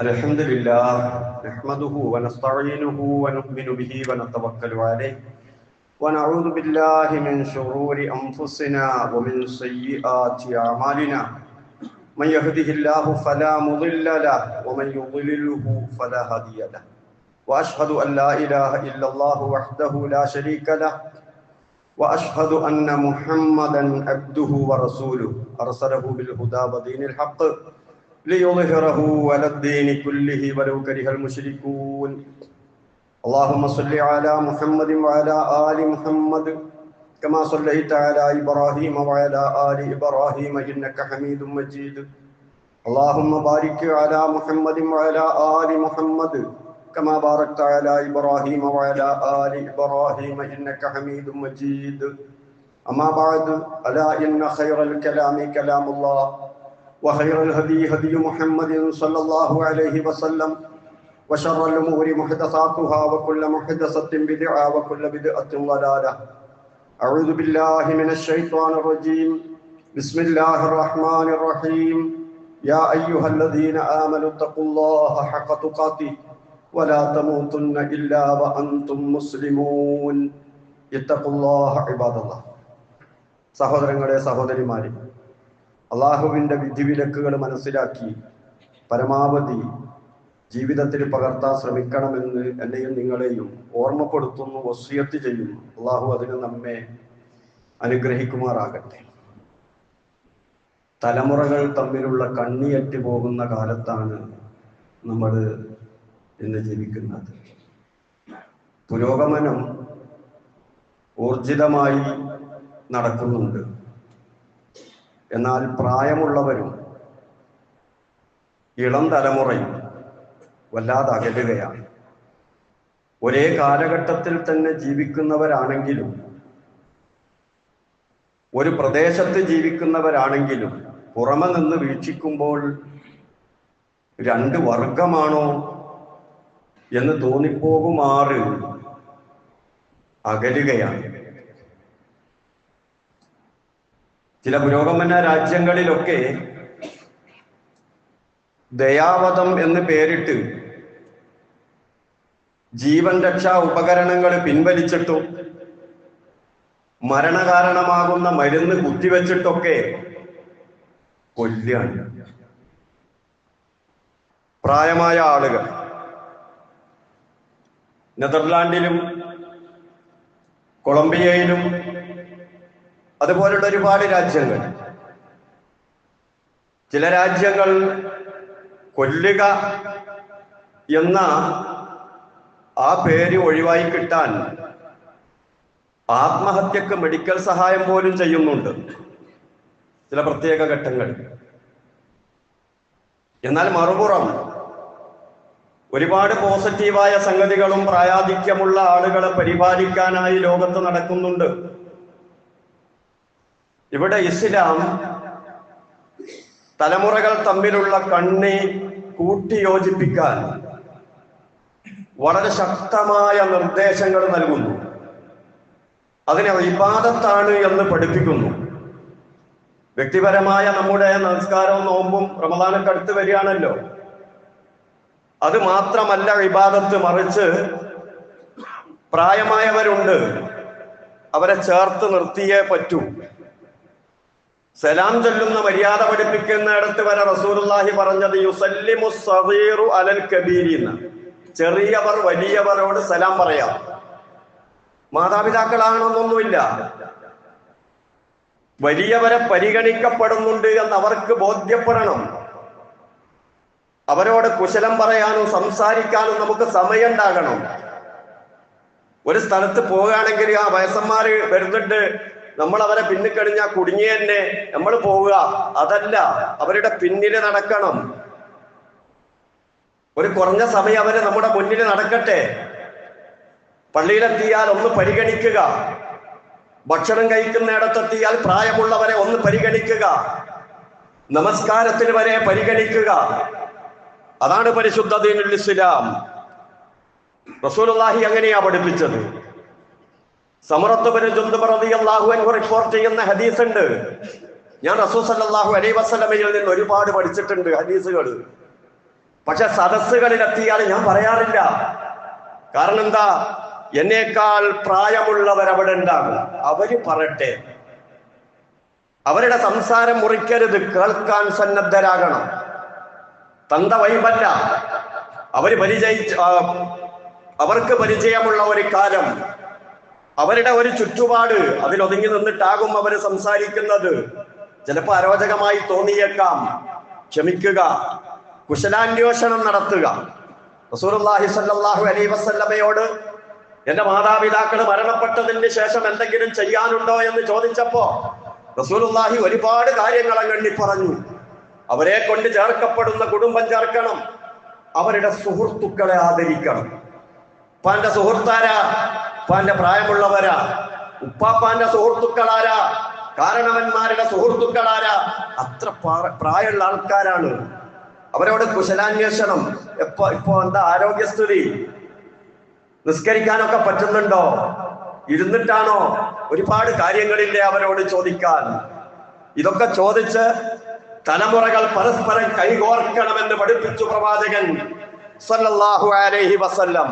الحمد لله نحمده ونستعينه ونؤمن به ونتوكل عليه ونعوذ بالله من شرور أنفسنا ومن سيئات أعمالنا من يهده الله فلا مضل له ومن يضلله فلا هادي له وأشهد أن لا إله إلا الله وحده لا شريك له وأشهد أن محمدا عبده ورسوله أرسله بالهدى ودين الحق ليظهره على الدين كله ولو كره المشركون اللهم صل على محمد وعلى آل محمد كما صليت على إبراهيم وعلى آل إبراهيم إنك حميد مجيد اللهم بارك على محمد وعلى آل محمد كما باركت على إبراهيم وعلى آل إبراهيم إنك حميد مجيد أما بعد ألا إن خير الكلام كلام الله وخير الهدي هدي محمد صلى الله عليه وسلم وشر الأمور محدثاتها وكل محدثة بدعة وكل بدعة ضلالة أعوذ بالله من الشيطان الرجيم بسم الله الرحمن الرحيم يا أيها الذين آمنوا اتقوا الله حق تقاته ولا تموتن إلا وأنتم مسلمون اتقوا الله عباد الله സഹോദരങ്ങളെ സഹോദരിമാരെ അള്ളാഹുവിൻ്റെ വിധിവിലക്കുകൾ മനസ്സിലാക്കി പരമാവധി ജീവിതത്തിൽ പകർത്താൻ ശ്രമിക്കണമെന്ന് എന്നെയും നിങ്ങളെയും ഓർമ്മപ്പെടുത്തുന്നു, വസിയത്ത് ചെയ്യുന്നു. അള്ളാഹു അതിന് നമ്മെ അനുഗ്രഹിക്കുമാറാകട്ടെ. തലമുറകൾ തമ്മിലുള്ള കണ്ണിയറ്റ് പോകുന്ന കാലത്താണ് നമ്മൾ ഇന്ന് ജീവിക്കുന്നത്. പുരോഗമനം ഊർജിതമായി നടക്കുന്നുണ്ട്. എന്നാൽ പ്രായമുള്ളവരും ഇളം തലമുറയും വല്ലാതെ അകലുകയാണ്. ഒരേ കാലഘട്ടത്തിൽ തന്നെ ജീവിക്കുന്നവരാണെങ്കിലും ഒരു പ്രദേശത്ത് ജീവിക്കുന്നവരാണെങ്കിലും പുറമെ നിന്ന് വീക്ഷിക്കുമ്പോൾ രണ്ട് വർഗമാണോ എന്ന് തോന്നിപ്പോകുമാറ് അകലുകയാണ്. ചില പുരോഗമന രാജ്യങ്ങളിലൊക്കെ ദയാവധം എന്ന് പേരിട്ട് ജീവൻ രക്ഷാ ഉപകരണങ്ങൾ പിൻവലിച്ചിട്ടും മരണകാരണമാകുന്ന മരുന്ന് കുത്തിവെച്ചിട്ടൊക്കെ കൊല്ലുകയാണ് പ്രായമായ ആളുകൾ. നെതർലാൻഡിലും കൊളംബിയയിലും അതുപോലുള്ള ഒരുപാട് രാജ്യങ്ങൾ, ചില രാജ്യങ്ങൾ കൊല്ലുക എന്ന ആ പേര് ഒഴിവായി കിട്ടാൻ ആത്മഹത്യക്ക് മെഡിക്കൽ സഹായം പോലും ചെയ്യുന്നുണ്ട് ചില പ്രത്യേക ഘട്ടങ്ങൾ. എന്നാൽ മറുപുറം ഒരുപാട് പോസിറ്റീവായ സംഗതികളും പ്രായാധിക്യമുള്ള ആളുകളെ പരിപാലിക്കാനായി ലോകത്ത് നടക്കുന്നുണ്ട്. ഇവിടെ ഇസ്ലാം തലമുറകൾ തമ്മിലുള്ള കണ്ണി കൂട്ടിയോജിപ്പിക്കാൻ വളരെ ശക്തമായ നിർദ്ദേശങ്ങൾ നൽകുന്നു. അതിനെ ഇബാദത്താണ് എന്ന് പഠിപ്പിക്കുന്നു. വ്യക്തിപരമായ നമ്മുടെ നമസ്കാരവും നോമ്പും റമദാനൊക്കെ അടുത്ത് വരികയാണല്ലോ. അത് മാത്രമല്ല ഇബാദത്ത്, മറിച്ച് പ്രായമായവരുണ്ട്, അവരെ ചേർത്ത് നിർത്തിയേ പറ്റൂ. സലാം ചൊല്ലുന്ന മര്യാദ പഠിപ്പിക്കുന്നിടത്ത് വരെ റസൂലുള്ളാഹി പറഞ്ഞത് യുസല്ലിമു സഗീറു അലൽ കബീരി എന്ന്. ചെറിയവർ വലിയവരോട് സലാം പറയാം. മാതാപിതാക്കളാണെന്നൊന്നുമില്ല, വലിയവരെ പരിഗണിക്കപ്പെടുന്നുണ്ട് എന്ന് അവർക്ക് ബോധ്യപ്പെടണം. അവരോട് കുശലം പറയാനും സംസാരിക്കാനും നമുക്ക് സമയം ഉണ്ടാകണം. ഒരു സ്ഥലത്ത് പോവുകയാണെങ്കിൽ ആ വയസ്സന്മാര് വരുന്നുണ്ട്, നമ്മൾ അവരെ പിന്നിക്കഴിഞ്ഞാൽ കുടുങ്ങി തന്നെ നമ്മൾ പോവുക, അതല്ല, അവരുടെ പിന്നില് നടക്കണം. ഒരു കുറഞ്ഞ സമയം അവര് നമ്മുടെ മുന്നിൽ നടക്കട്ടെ. പള്ളിയിലെത്തിയാൽ ഒന്ന് പരിഗണിക്കുക, ഭക്ഷണം കഴിക്കുന്നിടത്തെത്തിയാൽ പ്രായമുള്ളവരെ ഒന്ന് പരിഗണിക്കുക, നമസ്കാരത്തിന് വരെ പരിഗണിക്കുക. അതാണ് പരിശുദ്ധ ദീനുൽ ഇസ്ലാം. റസൂലുള്ളാഹി അങ്ങനെയാ പഠിപ്പിച്ചത്. സമറത്ത് ബിൻ ജുന്ദബ് റളിയല്ലാഹു അൻഹു റിപ്പോർട്ട് ചെയ്യുന്ന ഹദീസ് ഉണ്ട്. ഞാൻ റസൂൽ സല്ലല്ലാഹു അലൈഹി വസല്ലമയിൽ നിന്ന് ഒരുപാട് പഠിച്ചിട്ടുണ്ട് ഹദീസുകൾ. പക്ഷെ സദസ്സുകളിലെത്തിയാൽ ഞാൻ പറയാറില്ല. കാരണം എന്താ? എന്നേക്കാൾ പ്രായമുള്ളവർ അവിടെ ഉണ്ടാകും. അവര് പറയട്ടെ. അവരുടെ സംസാരം മുറിക്കരുത്. കേൾക്കാൻ സന്നദ്ധരാകണം. തന്ത വൈബല്ല. അവർക്ക് പരിചയമുള്ള ഒരു കാലം, അവരുടെ ഒരു ചുറ്റുപാട്, അതിലൊതുങ്ങി നിന്നിട്ടാകും അവര് സംസാരിക്കുന്നത്. ചിലപ്പോൾ അരോചകമായി തോന്നിയേക്കാം. ക്ഷമിക്കുക, കുശലാന്വേഷണം നടത്തുക. റസൂലുള്ളാഹി സ്വല്ലല്ലാഹു അലൈഹി വസല്ലമയോട് എന്റെ മാതാപിതാക്കൾ മരണപ്പെട്ടതിന് ശേഷം എന്തെങ്കിലും ചെയ്യാനുണ്ടോ എന്ന് ചോദിച്ചപ്പോ റസൂലുള്ളാഹി ഒരുപാട് കാര്യങ്ങൾ അങ്ങെണ്ണി പറഞ്ഞു. അവരെ കൊണ്ട് ചേർക്കപ്പെടുന്ന കുടുംബം ചേർക്കണം, അവരുടെ സുഹൃത്തുക്കളെ ആദരിക്കണം. ഉപ്പാന്റെ സുഹൃത്താരാ? ഉപ്പാന്റെ പ്രായമുള്ളവരാ. ഉപ്പാപ്പാന്റെ സുഹൃത്തുക്കളാരാ? കാരണവന്മാരുടെ സുഹൃത്തുക്കളാരാ? അത്ര പ്രായമുള്ള ആൾക്കാരാണ്. അവരോട് കുശലാന്വേഷണം. ഇപ്പോ എന്താ ആരോഗ്യസ്ഥിതി? നിസ്കരിക്കാനൊക്കെ പറ്റുന്നുണ്ടോ? ഇരുന്നിട്ടാണോ? ഒരുപാട് കാര്യങ്ങളില്ലേ അവരോട് ചോദിക്കാൻ. ഇതൊക്കെ ചോദിച്ച് തലമുറകൾ പരസ്പരം കൈകോർക്കണമെന്ന് പഠിപ്പിച്ചു പ്രവാചകൻ സല്ലല്ലാഹു അലൈഹി വസല്ലം.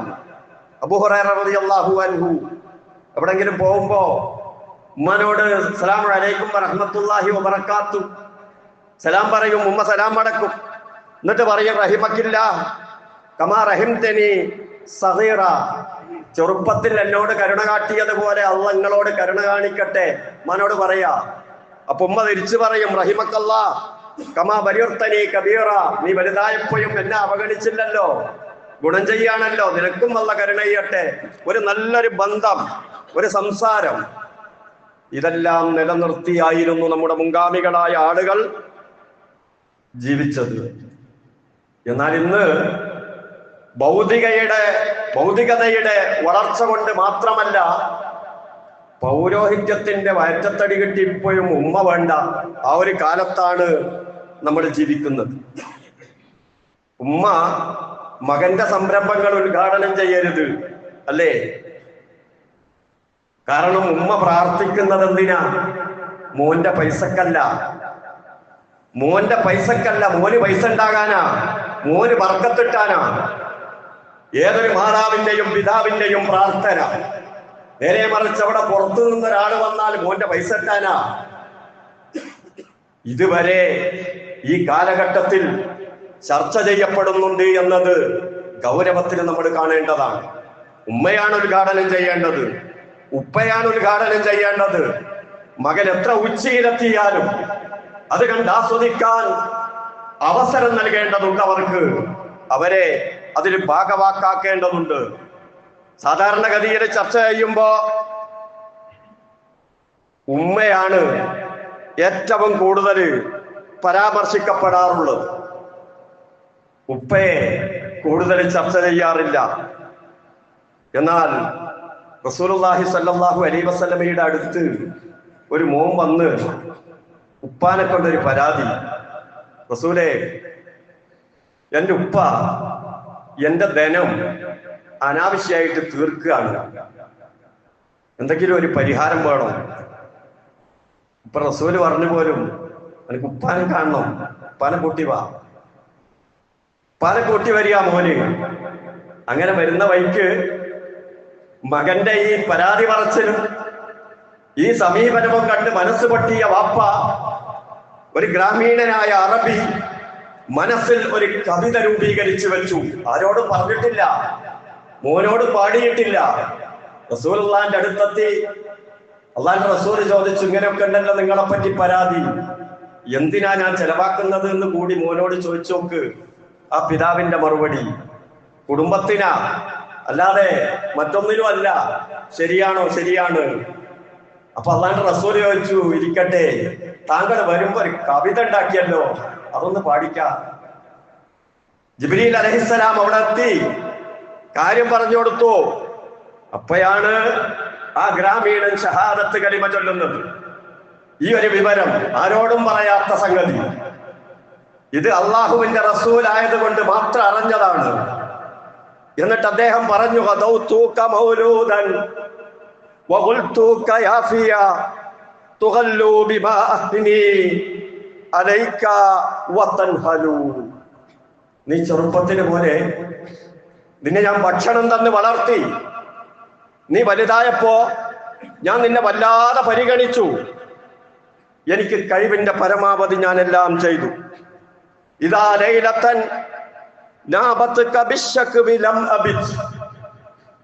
അബൂ ഹുറൈറ റളിയല്ലാഹു അൻഹു എവിടെങ്കിലും പോകുമ്പോ ഉമ്മനോട് അസ്സലാമു അലൈക്കും വറഹ്മത്തുള്ളാഹി വബറകാത്തു സലാം പറയും. ഉമ്മ സലാം മടക്കും. എന്നിട്ട് പറയും റഹിമക്കില്ല കമാ റഹിംതനി സഗീറ, ചെറുപ്പത്തിൽ എന്നോട് കരുണ കാട്ടിയതുപോലെ അള്ളാഹ് നിങ്ങളോട് കരുണ കാണിക്കട്ടെ ഉമ്മനോട് പറയാ. അപ്പൊ ഉമ്മ തിരിച്ചു പറയും റഹിമക്കല്ലാ കമാ ബരിർതനി കബീറ, നീ വലുതായപ്പോഴും എന്നെ അവഗണിച്ചില്ലല്ലോ, ഗുണം ചെയ്യാണല്ലോ, നിനക്കും അള്ള കരുണ ചെയ്യട്ടെ. ഒരു നല്ലൊരു ബന്ധം, ഒരു സംസാരം, ഇതെല്ലാം നിലനിർത്തിയായിരുന്നു നമ്മുടെ മുൻഗാമികളായ ആളുകൾ ജീവിച്ചത്. എന്നാൽ ഇന്ന് ഭൗതികതയുടെ വളർച്ച കൊണ്ട് മാത്രമല്ല, പൗരോഹിത്യത്തിന്റെ വയറ്റത്തടി കിട്ടി ഇപ്പോഴും ഉമ്മ വേണ്ട ആ ഒരു കാലത്താണ് നമ്മൾ ജീവിക്കുന്നത്. ഉമ്മ മകന്റെ സംരംഭങ്ങൾ ഉദ്ഘാടനം ചെയ്യരുത്, അല്ലേ? കാരണം ഉമ്മ പ്രാർത്ഥിക്കുന്നത് എന്തിനാ? മോന്റെ പൈസക്കല്ല, മോന് പൈസ ഉണ്ടാകാനാ, മോന് ബർക്കത്തിട്ടാനാ. ഏതൊരു മാതാവിന്റെയും പിതാവിന്റെയും പ്രാർത്ഥന. നേരെ മറിച്ച് അവിടെ പുറത്തു നിന്നൊരാൾ വന്നാൽ മോന്റെ പൈസ ഇട്ടാനാ. ഇതുവരെ ഈ കാലഘട്ടത്തിൽ ചർച്ച ചെയ്യപ്പെടുന്നുണ്ട് എന്നത് ഗൗരവത്തിൽ നമ്മൾ കാണേണ്ടതാണ്. ഉമ്മയാണ് ഉദ്ഘാടനം ചെയ്യേണ്ടത്, ഉപ്പയാണ് ഉദ്ഘാടനം ചെയ്യേണ്ടത്. മകൻ എത്ര ഉച്ചയിലെത്തിയാലും അത് കണ്ട് ആസ്വദിക്കാൻ അവസരം നൽകേണ്ടതുണ്ട്. അവരെ അതിൽ ഭാഗവാക്കാക്കേണ്ടതുണ്ട്. സാധാരണഗതിയിൽ ചർച്ച ചെയ്യുമ്പോ ഉമ്മയാണ് ഏറ്റവും കൂടുതൽ പരാമർശിക്കപ്പെടാറുള്ളത്. ഉപ്പയെ കൂടുതൽ ചർച്ച ചെയ്യാറില്ല. എന്നാൽ റസൂലുള്ളാഹി സ്വല്ലല്ലാഹു അലൈഹി വസല്ലമയുടെ അടുത്ത് ഒരു മോൻ വന്ന് ഉപ്പാനെ കൊണ്ടൊരു പരാതി, റസൂലേ, എൻ്റെ ഉപ്പ എൻ്റെ ധനം അനാവശ്യമായിട്ട് തീർക്കുകയാണ്, എന്തെങ്കിലും ഒരു പരിഹാരം വേണം. ഇപ്പൊ റസൂല് പറഞ്ഞു പോലും, എനിക്ക് ഉപ്പാനെ കാണണം, ഉപ്പാനെ കൂട്ടി വാ, ഉപ്പാനെ കൂട്ടി വരിക മോന്. അങ്ങനെ വരുന്ന വഴിക്ക് മകന്റെ ഈ പരാതി പറച്ചിലും ഈ സമീപനവും കണ്ട് മനസ്സ് പൊട്ടിയ വാപ്പ, ഒരു ഗ്രാമീണനായ അറബി, മനസ്സിൽ ഒരു കവിത രൂപീകരിച്ചു വെച്ചു. ആരോടും പറഞ്ഞിട്ടില്ല, മോനോട് പാടിയിട്ടില്ല. റസൂലുള്ളാഹിന്റെ അടുത്തെത്തി. അള്ളാഹുവിന്റെ റസൂൽ ചോദിച്ചു, ഇങ്ങനെയൊക്കെ ഉണ്ടല്ലോ നിങ്ങളെ പറ്റി പരാതി, എന്തിനാ ഞാൻ ചെലവാക്കുന്നത് എന്ന് കൂടി മോനോട് ചോദിച്ചു നോക്ക്. ആ പിതാവിന്റെ മറുപടി, കുടുംബത്തിനാ, അല്ലാതെ മറ്റൊന്നിനും അല്ല. ശരിയാണോ? ശരിയാണ്. അപ്പൊ അള്ളാഹുവിന്റെ റസൂൽ ചോദിച്ചു, ഇരിക്കട്ടെ, താങ്കൾ വരുമ്പോ ഒരു കവിത ഉണ്ടാക്കിയല്ലോ, അതൊന്ന് പാടിക്കാം. ജിബ്രീൽ അലൈഹിസ്സലാം അവിടെ എത്തി, കാര്യം പറഞ്ഞു കൊടുത്തു. അപ്പോഴാണ് ആ ഗ്രാമീണൻ ഷഹാദത്ത് കലിമ ചൊല്ലുന്നത്. ഈ ഒരു വിവരം ആരോടും പറയാത്ത സംഗതി, ഇത് അള്ളാഹുവിന്റെ റസൂൽ ആയതുകൊണ്ട് മാത്രം അറിഞ്ഞതാണ്. എന്നിട്ട് അദ്ദേഹം പറഞ്ഞു, ഖദൗതുക മൗലൂദൻ വഖുൽതുക യാഫിയ തുഗല്ലു ബിമാ അഹ്നി അലൈക വതൻഹലു. നീ ചെറുപ്പത്തിന് പോലെ നിന്നെ ഞാൻ ഭക്ഷണം തന്ന് വളർത്തി. നീ വലുതായപ്പോ ഞാൻ നിന്നെ വല്ലാതെ പരിഗണിച്ചു. എനിക്ക് കഴിവിന്റെ പരമാവധി ഞാൻ എല്ലാം ചെയ്തു. ഇതാ ലൈലത്തൻ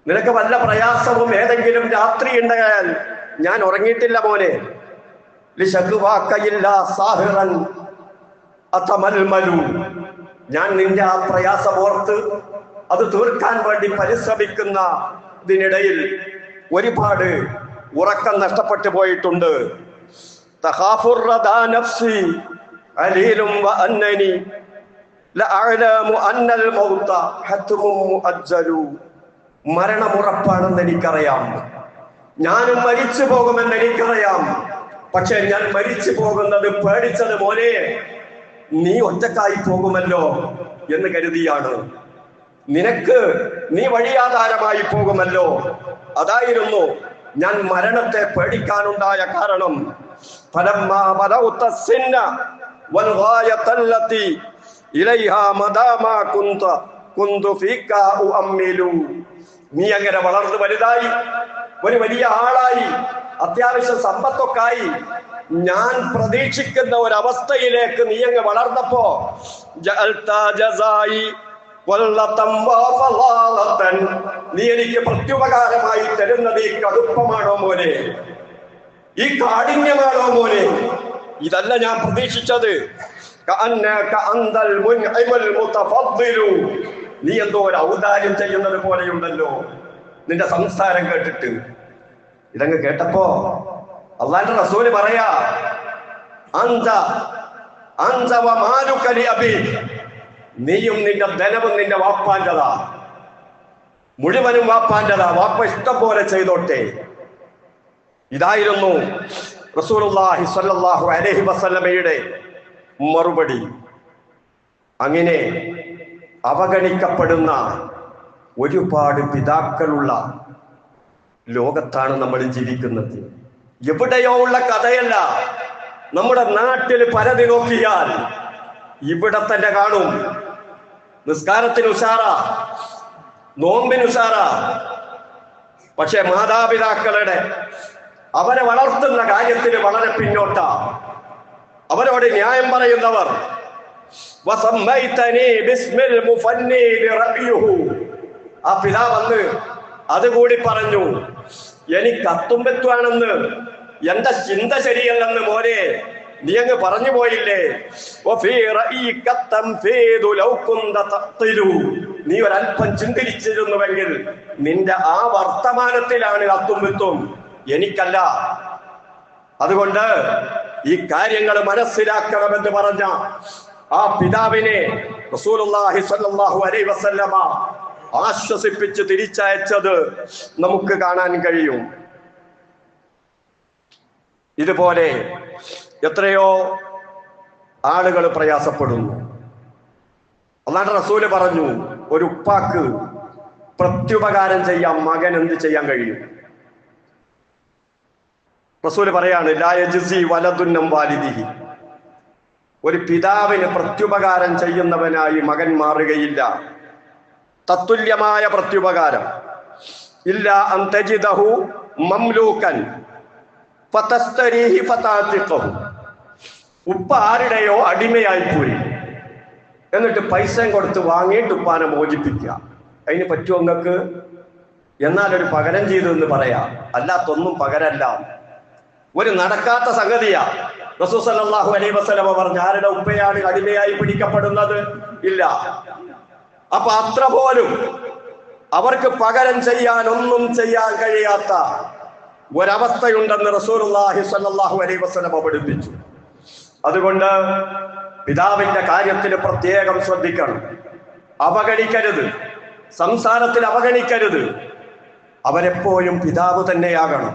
നിനക്ക് വല്ല പ്രയാസവും ഏതെങ്കിലും രാത്രി ഉണ്ടായാൽ ഞാൻ ഉറങ്ങിയിട്ടില്ല മോനെ. ഞാൻ നിന്റെ ആ പ്രയാസമോർത്ത് അത് തീർക്കാൻ വേണ്ടി പരിശ്രമിക്കുന്ന ഇതിനിടയിൽ ഒരുപാട് ഉറക്കം നഷ്ടപ്പെട്ടു പോയിട്ടുണ്ട്. മരണമുറപ്പാണെന്ന് എനിക്കറിയാം. ഞാനും മരിച്ചു പോകുമെന്ന് എനിക്കറിയാം. പക്ഷെ ഞാൻ മരിച്ചു പോകുന്നത് പേടിച്ചത് മോനെ നീ ഒറ്റക്കായി പോകുമല്ലോ എന്ന് കരുതിയാണ്. നീ വഴിയാധാരമായി പോകുമല്ലോ, അതായിരുന്നു ഞാൻ മരണത്തെ പേടിക്കാനുണ്ടായ കാരണം. നീ അങ്ങനെ വളർന്നു വലുതായി ഒരു വലിയ ആളായി അത്യാവശ്യം സമ്പത്തൊക്കെ ആയി ഞാൻ പ്രതീക്ഷിക്കുന്ന ഒരവസ്ഥയിലേക്ക് നീ അങ്ങ് വളർന്നപ്പോ നീ എനിക്ക് പ്രത്യുപകാരമായി തരുന്നത് ഈ കടുപ്പമാണോ മോനെ, ഈ കാഠിന്യമാണോ മോനെ? ഇതല്ല ഞാൻ പ്രതീക്ഷിച്ചത്. നീ എന്തോ ഒരു ഔദാര്യം ചെയ്യുന്നത് പോലെയുണ്ടല്ലോ നിന്റെ സംസാരം കേട്ടിട്ട്. ഇതങ്ങ് കേട്ടപ്പോ അള്ളാന്റെ റസൂല് പറയാ, നീയും നിന്റെ ധനവും നിന്റെ വാപ്പാൻ്റെതാ, മുഴുവനും വാപ്പാൻ്റെതാ, വാപ്പ ഇഷ്ടം പോലെ ചെയ്തോട്ടെ. ഇതായിരുന്നു റസൂലുള്ളാഹി സ്വല്ലല്ലാഹു അലൈഹി വസല്ലമയുടെ മറുപടി. അങ്ങനെ അവഗണിക്കപ്പെടുന്ന ഒരുപാട് പിതാക്കളുള്ള ലോകത്താണ് നമ്മൾ ജീവിക്കുന്നത്. എവിടെയോ ഉള്ള കഥയല്ല. നമ്മുടെ നാട്ടിൽ പരതി നോക്കിയാൽ ഇവിടെ തന്നെ കാണും. നിസ്കാരത്തിന് ഉഷാറ, നോമ്പിന് ഉഷാറ, പക്ഷെ മാതാപിതാക്കളുടെ അവരെ വളർത്തുന്ന കാര്യത്തിൽ വളരെ പിന്നോട്ട. അവരോട് ന്യായം പറയുന്നവർ ആ പിതാവെന്ന് അതുകൂടി പറഞ്ഞു. എനിക്ക് അത്തുമ്പത്വാണെന്ന് എന്റെ ചിന്ത ശരിയല്ലെന്ന് മോനെ നീ അങ്ങ് പറഞ്ഞു പോയില്ലേ. നീ ഒരല്പം ചിന്തിച്ചിരുന്നുവെങ്കിൽ നിന്റെ ആ വർത്തമാനത്തിലാണ് അത്തുമ്പത്വം, എനിക്കല്ല. അതുകൊണ്ട് ഈ കാര്യങ്ങൾ മനസ്സിലാക്കണമെന്ന് പറഞ്ഞ ആ പിതാവിനെ റസൂലുള്ളാഹി സ്വല്ലല്ലാഹു അലൈഹി വസല്ലമ ആശ്വസിപ്പിച്ച് തിരിച്ചയച്ചത് നമുക്ക് കാണാൻ കഴിയും. ഇതുപോലെ എത്രയോ ആളുകൾ പ്രയാസപ്പെടുന്നു. അല്ലാഹുവിന്റെ റസൂല് പറഞ്ഞു, ഒരു ഉപ്പാക്ക് പ്രത്യുപകാരം ചെയ്യാൻ മകൻ എന്ത് ചെയ്യാൻ കഴിയും? റസൂല് പറയാണ്, ലാ യജ്സി വലദുൻ വാലിദിഹി, ഒരു പിതാവിന് പ്രത്യുപകാരം ചെയ്യുന്നവനായി മകൻ മാറുകയില്ല. തത്തുല്യമായ പ്രത്യുപകാരം ഇല്ല. അൻ തജിദഹു മംലൂകൻ ഫതസ്തരീഹി ഫതാതിഖഹു, ഉപ്പ ആരുടെയോ അടിമയായി പോയി എന്നിട്ട് പൈസയും കൊടുത്ത് വാങ്ങിയിട്ട് ഉപ്പാനെ മോചിപ്പിക്കുക. അതിന് പറ്റുമോ നിങ്ങൾക്ക്? എന്നാൽ ഒരു പകരം ചെയ്തു എന്ന് പറയാം, അല്ലാത്തൊന്നും പകരല്ല. ഒരു നടക്കാത്ത സംഗതിയാ. റസൂൽ സല്ലല്ലാഹു അലൈഹി വസല്ലമ പറഞ്ഞ ആരുടെ ഉപ്പയാണ് അടിമയായി പിടിക്കപ്പെടുന്നത്? ഇല്ല. അപ്പൊ അത്ര പോലും അവർക്ക് പകരം ചെയ്യാൻ ഒന്നും ചെയ്യാൻ കഴിയാത്ത ഒരവസ്ഥയുണ്ടെന്ന് റസൂലുള്ളാഹി സ്വല്ലല്ലാഹു അലൈഹി വസല്ലമ പഠിപ്പിച്ചു. അതുകൊണ്ട് പിതാവിന്റെ കാര്യത്തിൽ പ്രത്യേകം ശ്രദ്ധിക്കണം. അവഗണിക്കരുത്, സംസാരത്തിൽ അവഗണിക്കരുത്. അവരെപ്പോഴും പിതാവ് തന്നെയാകണം.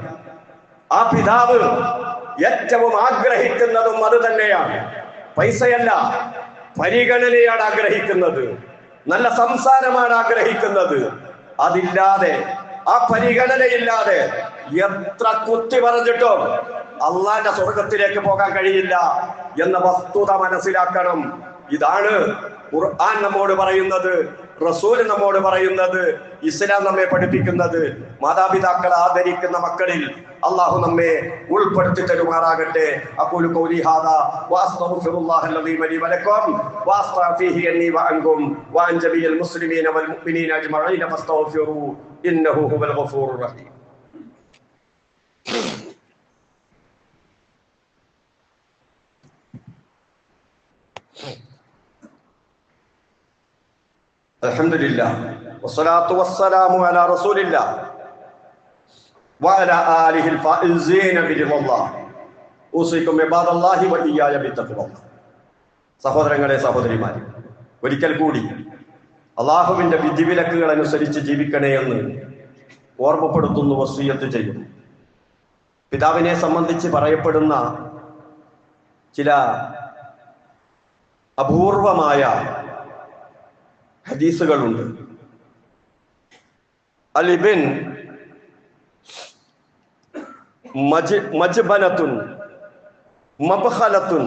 ആ പിതാവ് ഏറ്റവും ആഗ്രഹിക്കുന്നതും അത് തന്നെയാണ്. പൈസയല്ല, പരിഗണനയാണ് ആഗ്രഹിക്കുന്നത്, നല്ല സംസാരമാണ് ആഗ്രഹിക്കുന്നത്. അതില്ലാതെ, ആ പരിഗണനയില്ലാതെ എത്ര കുത്തി പറഞ്ഞിട്ടും അള്ളാന്റെ സ്വർഗത്തിലേക്ക് പോകാൻ കഴിയില്ല എന്ന വസ്തുത മനസ്സിലാക്കണം. ഇതാണ് ഖുർആൻ നമ്മോട് പറയുന്നത്, റസൂൽ നമ്മോട് പറയുന്നത്, ഇസ്ലാം നമ്മെ പഠിപ്പിക്കുന്നത്. മാതാപിതാക്കളെ ആദരിക്കുന്ന മക്കളിൽ അള്ളാഹു നമ്മെ ഉൾപ്പെടുത്തി തരുമാറാകട്ടെ. അഖൂലു ഖൗലി ഹാദാ വഅസ്തഗ്ഫിറുല്ലാഹൽ അലീം ലി വലക്കും വഅസ്തഗ്ഫിഹി അന്നി വഅൻകും വഅൻ ജമീഇൽ മുസ്ലിമീന വൽ മുഅ്മിനീന അജ്മഈന ഫസ്തഗ്ഫിറൂ ഇന്നഹു ഹുവൽ ഗഫൂറുർ റഹീം. അൽഹംദുലില്ലാഹ് വസ്സലാത്തു വസ്സലാമു അലാ റസൂലില്ലാഹ് വഅലാ ആലിഹിൽ ഫായിസീന ബിറിളല്ലാഹ് ഊസികും ഇബാദല്ലാഹി വഇയ്യായ ബിത്തഖ്വല്ലാഹ്. സഹോദരങ്ങളെ, സഹോദരിമാരെ, ഒരിക്കൽ കൂടി അള്ളാഹുവിന്റെ വിധിവിലക്കുകൾ അനുസരിച്ച് ജീവിക്കണേ എന്ന് ഓർമ്മപ്പെടുത്തുന്നു, വസിയ്യത്ത് ചെയ്യുന്നു. പിതാവിനെ സംബന്ധിച്ച് പറയപ്പെടുന്ന ചില അപൂർവമായ ഹദീസുകളുണ്ട്. അലിബിൻ മജ്ബനത്തുൻ മബ്ഖലത്തുൻ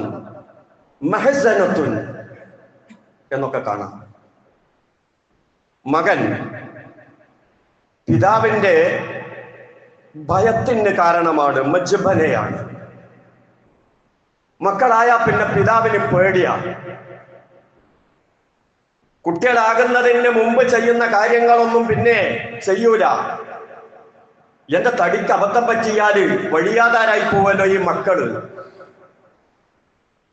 മഹ്സനത്തുൻ എന്നൊക്കെ കാണാം. മകൻ പിതാവിന്റെ ഭയത്തിന് കാരണമാണ്, മജ്ബനയാണ്. മക്കളായ പിന്നെ പിതാവിന് പേടിയാണ്. കുട്ടികളാകുന്നതിന് മുമ്പ് ചെയ്യുന്ന കാര്യങ്ങളൊന്നും പിന്നെ ചെയ്യൂല. എന്റെ തടിക്ക് അബദ്ധം പറ്റിയാല് വഴിയാതാരായി പോവല്ലോ ഈ മക്കള്.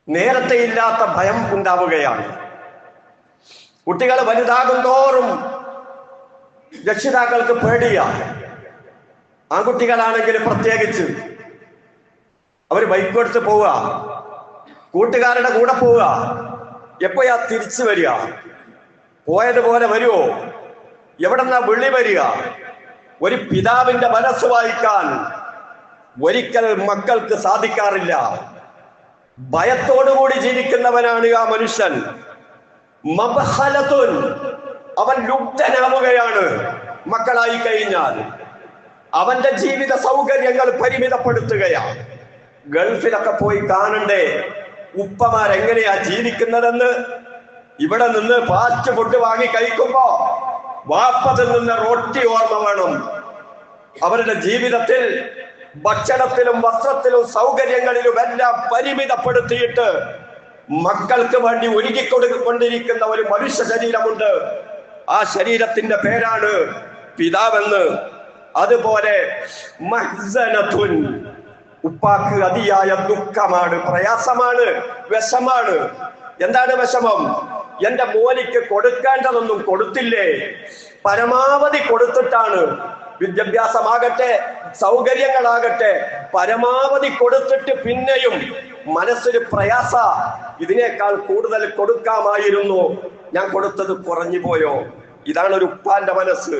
നേരത്തെ ഇല്ലാത്ത ഭയം ഉണ്ടാവുകയാണ്. കുട്ടികൾ വലുതാകും തോറും രക്ഷിതാക്കൾക്ക് പേടിയാണ്. ആൺകുട്ടികളാണെങ്കിൽ പ്രത്യേകിച്ച് അവര് ബൈക്കെടുത്ത് പോവുക, കൂട്ടുകാരുടെ കൂടെ പോവുക, എപ്പോഴാ തിരിച്ചു വരിക, പോയതുപോലെ വരുമോ, എവിടെന്നാ വിളി വരിക. ഒരു പിതാവിന്റെ മനസ്സ് വായിക്കാൻ ഒരിക്കൽ മക്കൾക്ക് സാധിക്കാറില്ല. ഭയത്തോടുകൂടി ജീവിക്കുന്നവനാണ് ആ മനുഷ്യൻ. മബ്ഖലത്തുൻ, അവൻ ലുബ്ധനാവുകയാണ്. മക്കളായി കഴിഞ്ഞാൽ അവന്റെ ജീവിത സൗകര്യങ്ങൾ പരിമിതപ്പെടുത്തുകയാണ്. ഗൾഫിലൊക്കെ പോയി കാണണ്ടേ ഉപ്പമാരെങ്ങനെയാ ജീവിക്കുന്നതെന്ന്. ഇവിടെ നിന്ന് ഫാസ്റ്റ് ഫുഡ് വാങ്ങി കഴിക്കുമ്പോ വാപ്പത്തിൽ നിന്ന് റൊട്ടി ഓർമ്മ വേണം. അവരുടെ ജീവിതത്തിൽ ഭക്ഷണത്തിലും വസ്ത്രത്തിലും സൗകര്യങ്ങളിലും എല്ലാം പരിമിതപ്പെടുത്തിയിട്ട് മക്കൾക്ക് വേണ്ടി ഒരുക്കിക്കൊടുക്കൊണ്ടിരിക്കുന്ന ഒരു മനുഷ്യ ശരീരമുണ്ട്. ആ ശരീരത്തിന്റെ പേരാണ് പിതാവെന്ന്. അതുപോലെ മഹ്സനത്തുൻ, ഉപ്പാക്ക് അതിയായ ദുഃഖമാണ്, പ്രയാസമാണ്, വിഷമാണ്. എന്താണ് വിഷമം? എന്റെ മോനിക്ക് കൊടുക്കേണ്ടതൊന്നും കൊടുത്തില്ലേ, പരമാവധി കൊടുത്തിട്ടാണ്. വിദ്യാഭ്യാസമാകട്ടെ സൗകര്യങ്ങളാകട്ടെ പരമാവധി കൊടുത്തിട്ട് പിന്നെയും മനസ്സിന് പ്രയാസ, ഇതിനേക്കാൾ കൂടുതൽ കൊടുക്കാമായിരുന്നു, ഞാൻ കൊടുത്തത് കുറഞ്ഞു പോയോ. ഇതാണ് ഒരു ഉപ്പാന്റെ മനസ്സ്.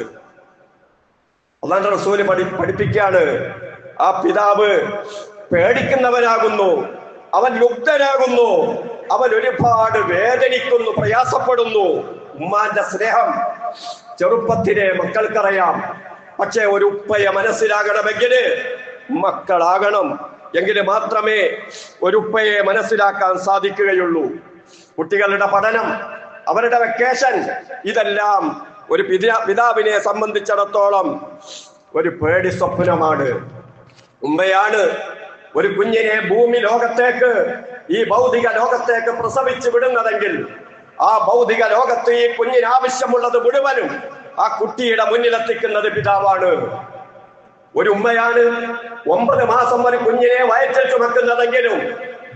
അല്ലാഹുവിന്റെ റസൂൽ പഠിപ്പിക്കുകയാണ്, ആ പിതാവ് പേടിക്കുന്നവനാകുന്നു, അവൻ ലുബ്ധനാകുന്നു, അവൻ ഒരുപാട് വേദനിക്കുന്നു, പ്രയാസപ്പെടുന്നു. ഉമ്മാന്റെ സ്നേഹം ചെറുപ്പത്തിലെ മക്കൾക്കറിയാം. പക്ഷെ ഒരു ഉപ്പയെ മനസ്സിലാകണമെങ്കിൽ മക്കളാകണം. എങ്കിൽ മാത്രമേ ഒരു ഉപ്പയെ മനസ്സിലാക്കാൻ സാധിക്കുകയുള്ളൂ. കുട്ടികളുടെ പഠനം, അവരുടെ വെക്കേഷൻ, ഇതെല്ലാം ഒരു പിതാവിനെ സംബന്ധിച്ചിടത്തോളം ഒരു പേടി സ്വപ്നമാണ്. ഉമ്മയാണ് ഒരു കുഞ്ഞിനെ ഭൂമി ലോകത്തേക്ക്, ഈ ഭൗതിക ലോകത്തേക്ക് പ്രസവിച്ചു വിടുന്നതെങ്കിൽ ആ ഭൗതിക ലോകത്ത് ഈ കുഞ്ഞിന് ആവശ്യമുള്ളത് മുഴുവനും ആ കുട്ടിയുടെ മുന്നിലെത്തിക്കുന്നത് പിതാവാണ്. ഒരു ഉമ്മയാണ് 9 മാസം ഒരു കുഞ്ഞിനെ വയറ്റിൽ ചുമക്കുന്നതെങ്കിലും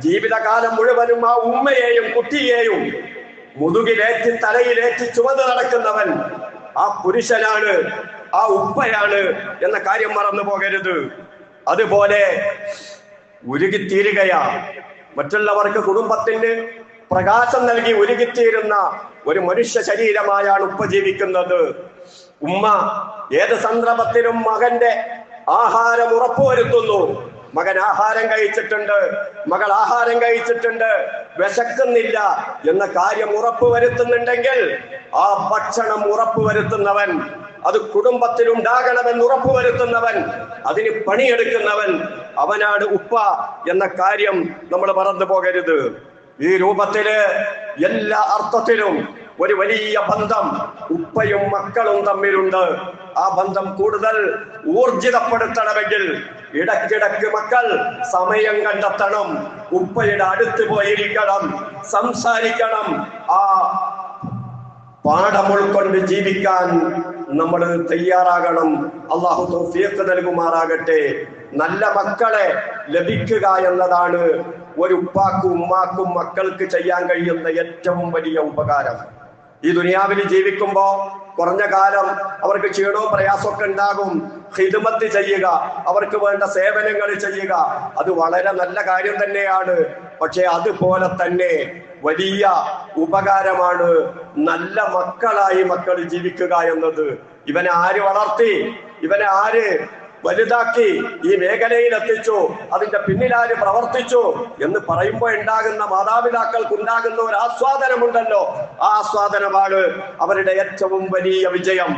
ജീവിതകാലം മുഴുവനും ആ ഉമ്മയെയും കുട്ടിയെയും മുതുകിലേറ്റി തലയിലേറ്റി ചുമന്ന് നടക്കുന്നവൻ ആ പുരുഷനാണ്, ആ ഉപ്പയാണ് എന്ന കാര്യം മറന്നു പോകരുത്. അതുപോലെ ഉരുകിത്തീരുകയാ. മറ്റുള്ളവർക്ക് കുടുംബത്തിന് പ്രകാശം നൽകി ഉരുകിത്തീരുന്ന ഒരു മനുഷ്യ ശരീരമായാണ് ഉപ്പ ജീവിക്കുന്നത്. ഉമ്മ ഏത് സന്ദർഭത്തിലും മകന്റെ ആഹാരം ഉറപ്പുവരുത്തുന്നു. മകൻ ആഹാരം കഴിച്ചിട്ടുണ്ട്, മകൾ ആഹാരം കഴിച്ചിട്ടുണ്ട്, വിശക്കുന്നില്ല എന്ന കാര്യം ഉറപ്പുവരുത്തുന്നുണ്ടെങ്കിൽ ആ ഭക്ഷണം ഉറപ്പുവരുത്തുന്നവൻ, അത് കുടുംബത്തിൽ ഉണ്ടാകണമെന്ന് ഉറപ്പുവരുത്തുന്നവൻ, അതിന് പണിയെടുക്കുന്നവൻ, അവനാണ് ഉപ്പ എന്ന കാര്യം നമ്മൾ മറന്നു പോകരുത്. ഈ രൂപത്തില് എല്ലാ അർത്ഥത്തിലും ഒരു വലിയ ബന്ധം ഉപ്പയും മക്കളും തമ്മിലുണ്ട്. ആ ബന്ധം കൂടുതൽ ഊർജിതപ്പെടുത്തണമെങ്കിൽ ഇടയ്ക്കിടയ്ക്ക് മക്കൾ സമയം കണ്ടെത്തണം, ഉപ്പയുടെ അടുത്ത് പോയിരിക്കണം, സംസാരിക്കണം. ആ പാഠം ഉൾക്കൊണ്ട് ജീവിക്കാൻ നമ്മൾ തയ്യാറാകണം. അള്ളാഹു തൗഫീഖ് നൽകുമാറാകട്ടെ. നല്ല മക്കളെ ലഭിക്കുക എന്നതാണ് ഒരു ഉപ്പാക്കും ഉമ്മാക്കും മക്കൾക്ക് ചെയ്യാൻ കഴിയുന്ന ഏറ്റവും വലിയ ഉപകാരം. ഈ ദുനിയാവിൽ ജീവിക്കുമ്പോ കുറഞ്ഞ കാലം അവർക്ക് ക്ഷീണവും പ്രയാസമൊക്കെ ഉണ്ടാകും. ഖിദ്മത്ത് ചെയ്യുക, അവർക്ക് വേണ്ട സേവനങ്ങൾ ചെയ്യുക, അത് വളരെ നല്ല കാര്യം തന്നെയാണ്. പക്ഷെ അതുപോലെ തന്നെ വലിയ ഉപകാരമാണ് നല്ല മക്കളായി മക്കൾ ജീവിക്കുക എന്നത്. ഇവനെ ആര് വളർത്തി, ഇവനെ ആര് വലുതാക്കി ഈ മേഖലയിൽ എത്തിച്ചു, അതിന്റെ പിന്നിലാര് പ്രവർത്തിച്ചു എന്ന് പറയുമ്പോൾ ഉണ്ടാകുന്ന മാതാപിതാക്കൾക്ക് ഉണ്ടാകുന്ന ഒരു ആസ്വാദനമുണ്ടല്ലോ, ആ ആസ്വാദനമാണ് അവരുടെ ഏറ്റവും വലിയ വിജയം.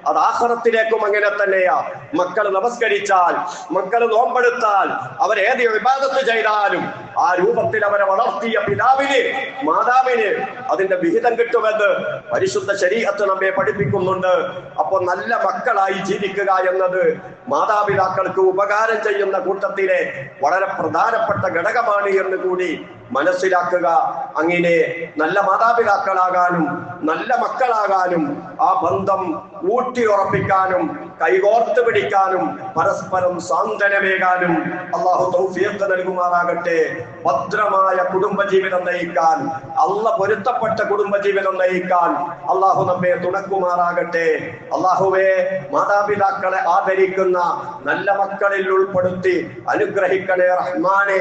അത് ആഖിറത്തിലേക്കും അങ്ങനെ തന്നെയാ. മക്കൾ നമസ്കരിച്ചാൽ, മക്കൾ നോമ്പെടുത്താൽ, അവരേത് ഇബാദത്ത് ചെയ്താലും ആ രൂപത്തിൽ അവരെ വളർത്തിയ പിതാവിന്, മാതാവിന് അതിന്റെ വിഹിതം കിട്ടുമെന്ന് പരിശുദ്ധ ശരീഅത്ത് നമ്മെ പഠിപ്പിക്കുന്നുണ്ട്. അപ്പൊ നല്ല മക്കളായി ജീവിക്കുക എന്നത് മാതാപിതാക്കൾക്ക് ഉപകാരം ചെയ്യുന്ന കൂട്ടത്തിലെ വളരെ പ്രധാനപ്പെട്ട ഘടകമാണ് എന്ന് കൂടി മനസ്സിലാക്കുക. അങ്ങനെ നല്ല മാതാപിതാക്കളാകാനും നല്ല മക്കളാകാനും ആ ബന്ധം ഊട്ടിയുറപ്പിക്കാനും കൈകോർത്ത് പിടിക്കാനും പരസ്പരം സാന്ത്വനമേകാനും അള്ളാഹു തൗഫീഖ് നൽകുമാറാകട്ടെ. ഭദ്രമായ കുടുംബജീവിതം നയിക്കാൻ, അള്ളാഹ് പൊരുത്തപ്പെട്ട കുടുംബജീവിതം നയിക്കാൻ അള്ളാഹു നമ്മെ തുണക്കുമാറാകട്ടെ. അള്ളാഹുവേ, മാതാപിതാക്കളെ ആദരിക്കുന്ന നല്ല മക്കളിൽ ഉൾപ്പെടുത്തി അനുഗ്രഹിക്കണേ റഹ്മാനെ.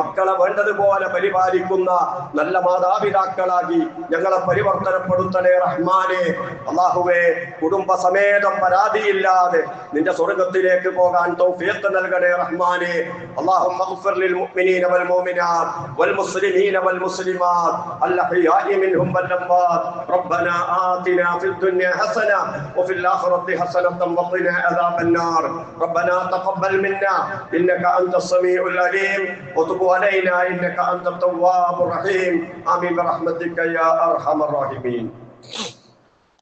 മക്കളെ വേണ്ടതുപോലെ പരിപാലിക്കുന്ന നല്ല മാതാപിതാക്കളാക്കി ഞങ്ങളെ പരിവർത്തനപ്പെടുത്തണേ റഹ്മാനെ. അള്ളാഹുവേ, കുടുംബസമേതം പരാതിയില്ലാതെ നിന്റെ സ്വർഗത്തിലേക്ക് പോകാൻ തൗഫീഖ് നൽകണേ റഹ്മാനെ. അല്ലാഹുമ്മ ഗ്ഫിർ ലിൽ മുഅ്മിനീന വൽ മുഅ്മിനാത്ത് വൽ മുസ്ലിമീന വൽ മുസ്ലിമാത്ത് അൽഹയാഇ മിൻഹും വൽ അംവാത്ത്. റബ്ബനാ ആതിനാ ഫിദ് ദുനിയ ഹസന വഫിൽ ആഖിറതി ഹസനതൻ വഖിനാ അദാബൻ നാർ. റബ്ബനാ തഖബ്ബൽ മിന്നാ ഇന്നക അൻതസ് സമീഉൽ അലീം വതുബ് അലൈനാ ഇന്നക അൻതത് തവ്വാബുർ റഹീം. ആമീൻ ബിറഹ്മതിക യാ അർഹമർ റഹീമീൻ.